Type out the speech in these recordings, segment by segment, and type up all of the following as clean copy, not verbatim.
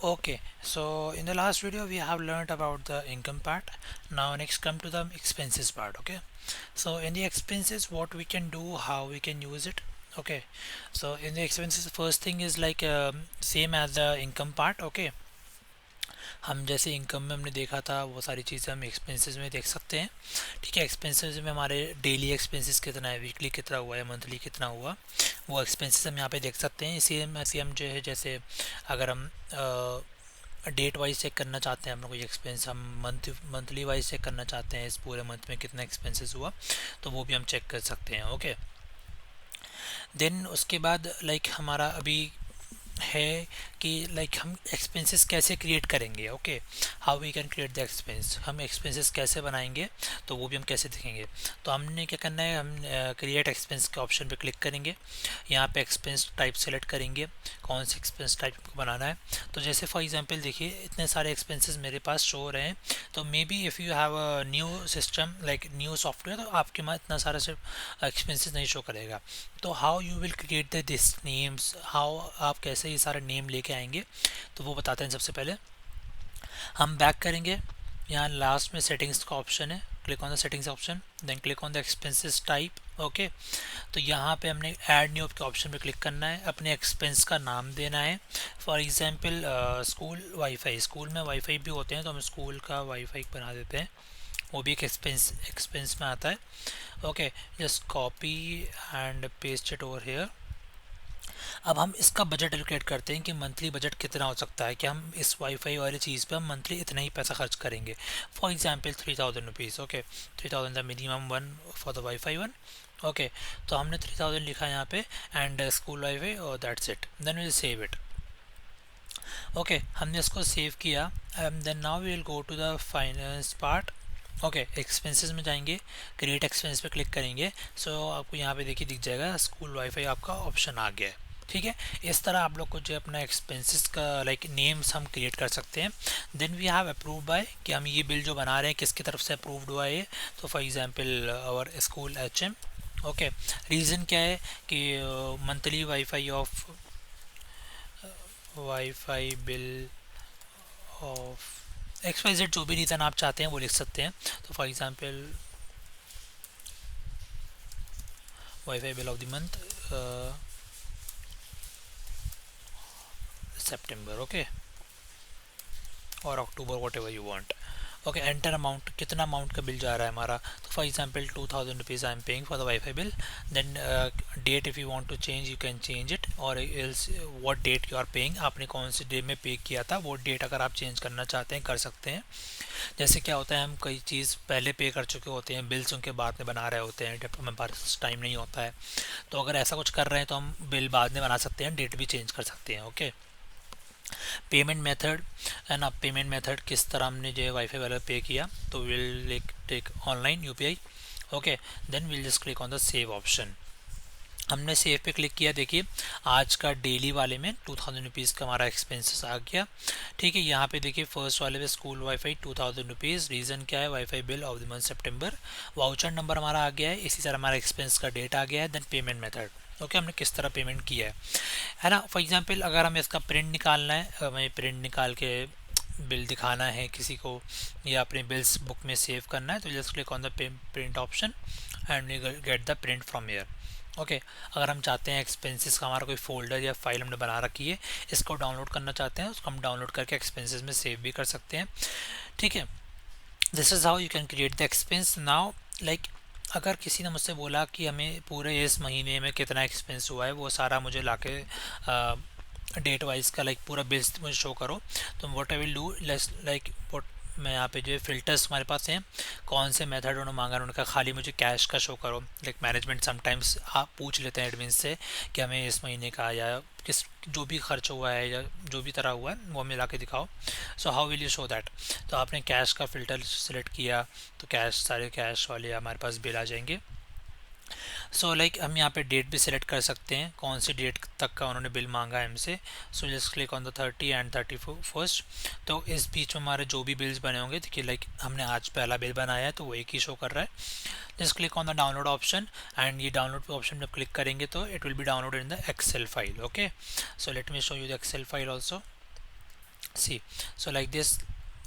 Okay, so in the last video we have learned about the income part. Now next come to the expenses part. Okay, so in the expenses what we can do, how we can use it. Okay, so in the expenses first thing is like same as the income part. Okay, हम जैसे income में हमने देखा था वो सारी चीज़ें हम एक्सपेंसेस में देख सकते हैं। ठीक है, एक्सपेंसेस में हमारे डेली एक्सपेंसेस कितना है, वीकली कितना हुआ है, मंथली कितना हुआ, वो एक्सपेंसेस हम यहाँ पे देख सकते हैं। इसी में ऐसे हम जो है जैसे अगर हम डेट वाइज चेक करना चाहते हैं, हम लोग कोई एक्सपेंस हम मंथली वाइज चेक करना चाहते हैं, इस पूरे मंथ में कितना एक्सपेंसेस हुआ, तो वो भी हम चेक कर सकते हैं। ओके, देन उसके बाद लाइक हमारा अभी है कि लाइक हम एक्सपेंसेस कैसे क्रिएट करेंगे। Okay, how we can create the expense, हम एक्सपेंसेस कैसे बनाएंगे, तो वो भी हम कैसे देखेंगे। तो हमने क्या करना है, हम क्रिएट एक्सपेंस के ऑप्शन पे क्लिक करेंगे। यहाँ पे एक्सपेंस टाइप सेलेक्ट करेंगे, कौन से एक्सपेंस टाइप को बनाना है। तो जैसे फॉर एग्जांपल देखिए इतने सारे एक्सपेंसेस मेरे पास शो हो रहे हैं, तो may be if you have a new system like new software, तो आपके पास इतना सारा सिर्फ एक्सपेंसेस नहीं शो करेगा। तो how you will create the this names, how आप कैसे ये सारे नेम लेके आएंगे, तो वो बताते हैं। सबसे पहले हम बैक करेंगे, यहाँ लास्ट में सेटिंग्स का ऑप्शन है, click on the settings option, then click on the expenses type. Okay, तो यहाँ पे हमने ऐड न्यू के ऑप्शन पे क्लिक करना है, अपने एक्सपेंस का नाम देना है। For example school wifi, school में वाईफाई भी होते हैं, तो हम स्कूल का वाईफाई बना देते हैं, वो भी एक एक्सपेंस में आता है। Okay, just copy and paste it over here. अब हम इसका बजट एलोकेट करते हैं कि मंथली बजट कितना हो सकता है, कि हम इस वाईफाई वाली चीज़ पे हम मंथली इतना ही पैसा खर्च करेंगे। For example 3000 rupees. Okay, 3000 the minimum one for the wifi one. Okay, तो हमने 3000 लिखा यहाँ पे, एंड स्कूल वाईफाई, और that's it, then will save it. Okay, हमने इसको सेव किया, and then now we will go to the finance part. Okay, expenses में जाएंगे, क्रिएट एक्सपेंस पे क्लिक करेंगे। सो आपको यहाँ पे देखिए दिख जाएगा स्कूल वाईफाई, आपका ऑप्शन आ गया है। ठीक है, इस तरह आप लोग को जो अपना एक्सपेंसेस का लाइक नेम्स हम क्रिएट कर सकते हैं। Then we have approve by, कि हम ये बिल जो बना रहे हैं किसकी तरफ से अप्रूव्ड हुआ है ये। तो for example our school HM। Okay, reason क्या है कि monthly wifi bill of XYZ, जो भी रीज़न आप चाहते हैं वो लिख सकते हैं। तो for example wifi bill of the month सितंबर, ओके, और अक्टूबर, whatever you want. Okay, enter amount, कितना अमाउंट का बिल जा रहा है हमारा। तो for example 2000 rupees I am paying for the wifi bill. Then date, if you want to change you can change it, और else what date you are paying, आपने कौन से डे में पे किया था वो डेट अगर आप चेंज करना चाहते हैं कर सकते हैं। जैसे क्या होता है, हम कई चीज़ पहले पे कर चुके होते हैं, बिल्स उनके बाद में बना रहे होते हैं जब हमारे पास टाइम नहीं होता है। तो अगर ऐसा कुछ कर रहे हैं तो हम बिल बाद में बना सकते हैं, डेट भी चेंज कर सकते हैं। ओके, पेमेंट मेथड है ना, पेमेंट मेथड किस तरह हमने जो है वाईफाई वाला पे किया, तो will take online UPI। Okay, then will just click on the save option. हमने सेव पे क्लिक किया, देखिए आज का डेली वाले में 2000 रुपीज़ का हमारा एक्सपेंसेस आ गया। ठीक है, यहाँ पे देखिए फर्स्ट वाले में स्कूल वाईफाई 2000 रुपीज़, रीज़न क्या है, wifi bill of the month September, voucher number हमारा आ गया है, इसी तरह हमारा एक्सपेंस का डेट आ गया है। देन पेमेंट मेथड, ओके, हमने किस तरह पेमेंट किया है ना। फॉर एग्जांपल अगर हमें इसका प्रिंट निकालना है, हमें प्रिंट निकाल के बिल दिखाना है किसी को, या अपने बिल्स बुक में सेव करना है, तो just click on the print option and we get the print from here. Okay, अगर हम चाहते हैं एक्सपेंसेस का हमारा कोई फोल्डर या फाइल हमने बना रखी है, इसको डाउनलोड करना चाहते हैं, उसको हम डाउनलोड करके एक्सपेंसेस में सेव भी कर सकते हैं। ठीक है, this is how you can create the expense now. Like अगर किसी ने मुझसे बोला कि हमें पूरे इस महीने में कितना एक्सपेंस हुआ है वो सारा मुझे लाके डेट वाइज का लाइक पूरा बिल्स मुझे शो करो, तो what I will do, like what, मैं यहाँ पे जो फिल्टर्स हमारे पास हैं, कौन से मेथड उन्होंने मांगा, उनका खाली मुझे कैश का शो करो। लाइक मैनेजमेंट समटाइम्स आप पूछ लेते हैं एडमिन से कि हमें इस महीने का या किस जो भी खर्च हुआ है या जो भी तरह हुआ है वो हमें ला के दिखाओ। So how will you show that, तो आपने कैश का फ़िल्टर सेलेक्ट किया, तो कैश, सारे कैश वाले हमारे पास बिल आ जाएंगे। सो लाइक हम यहाँ पे डेट भी सिलेक्ट कर सकते हैं, कौन सी डेट तक का उन्होंने बिल मांगा है हमसे। So just click on the 30 and 31st। तो इस बीच में हमारे जो भी बिल्स बने होंगे, देखिए लाइक हमने आज पहला बिल बनाया है तो वो एक ही शो कर रहा है। Just click on the download option, and ये डाउनलोड पे ऑप्शन जब क्लिक करेंगे तो it will be download in the excel file. Okay, so let me show you the excel file also. See so like this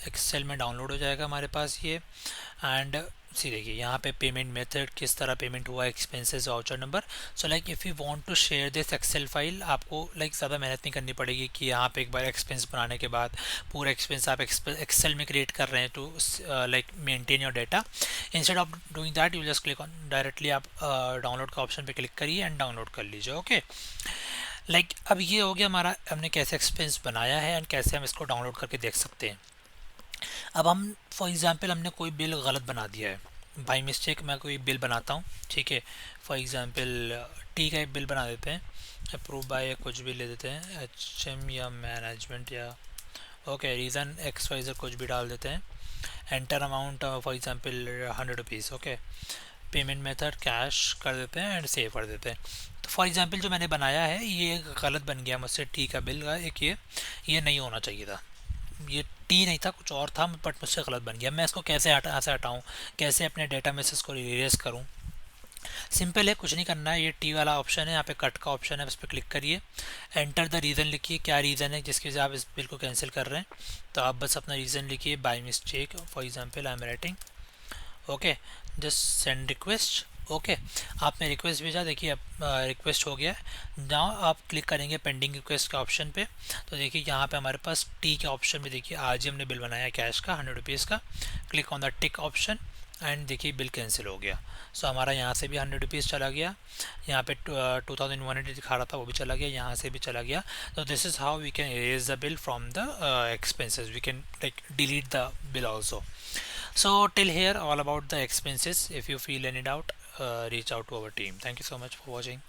excel में download हो जाएगा हमारे पास ये। एंड सी देखिए यहाँ पे पेमेंट मेथड किस तरह पेमेंट हुआ, expenses, voucher number. So like if you want to share this excel file, आपको लाइक ज़्यादा मेहनत नहीं करनी पड़ेगी कि यहाँ पे एक बार एक्सपेंस बनाने के बाद पूरा एक्सपेंस आप एक्सेल में क्रिएट कर रहे हैं to like maintain your data. Instead of doing that you just click on directly, आप डाउनलोड का ऑप्शन पे क्लिक करिए एंड डाउनलोड कर लीजिए। ओके, लाइक अब ये हो गया हमारा, हमने कैसे एक्सपेंस बनाया है एंड कैसे हम इसको डाउनलोड करके देख सकते हैं। अब हम फॉर एग्ज़ाम्पल हमने कोई बिल गलत बना दिया है, बाई मिस्टेक मैं कोई बिल बनाता हूँ, ठीक है। फॉर एग्ज़ाम्पल टी का एक बिल बना देते हैं, अप्रूव बाय कुछ भी ले देते हैं, HM या मैनेजमेंट या okay reason X Y Z कुछ भी डाल देते हैं। Enter amount for example 100 rupees, okay. Payment method cash कर देते हैं एंड सेव कर देते हैं। तो फॉर एग्ज़ाम्पल जो मैंने बनाया है ये गलत बन गया मुझसे, टी का बिल का एक ये नहीं होना चाहिए था, ये टी नहीं था कुछ और था, बट मुझसे गलत बन गया। मैं इसको कैसे हटाऊँ, कैसे अपने डेटा में से इसको इरेज करूँ? सिंपल है, कुछ नहीं करना है, ये टी वाला ऑप्शन है, यहाँ पे कट का ऑप्शन है, उस पर क्लिक करिए। एंटर द रीज़न लिखिए, क्या रीज़न है जिसकी वजह से आप इस बिल को कैंसिल कर रहे हैं। तो आप बस अपना रीज़न लिखिए, by mistake for example I am writing, okay, just send request. Okay, आपने रिक्वेस्ट भेजा, देखिए अब रिक्वेस्ट हो गया है। जहाँ आप क्लिक करेंगे पेंडिंग रिक्वेस्ट के ऑप्शन पे, तो देखिए यहाँ पे हमारे पास टी के ऑप्शन में देखिए आज ही हमने बिल बनाया है कैश का 100 रुपीज़ का। Click on the tick option and देखिए बिल कैंसिल हो गया। सो हमारा यहाँ से भी 100 रुपीज़ चला गया, यहाँ पे 2100 दिखा रहा था वो भी चला गया, यहाँ से भी चला गया। तो this is how we can erase the bill from the expenses, we can like delete the bill also. So till here all about the expenses. If you feel any doubt, reach out to our team. Thank you so much for watching.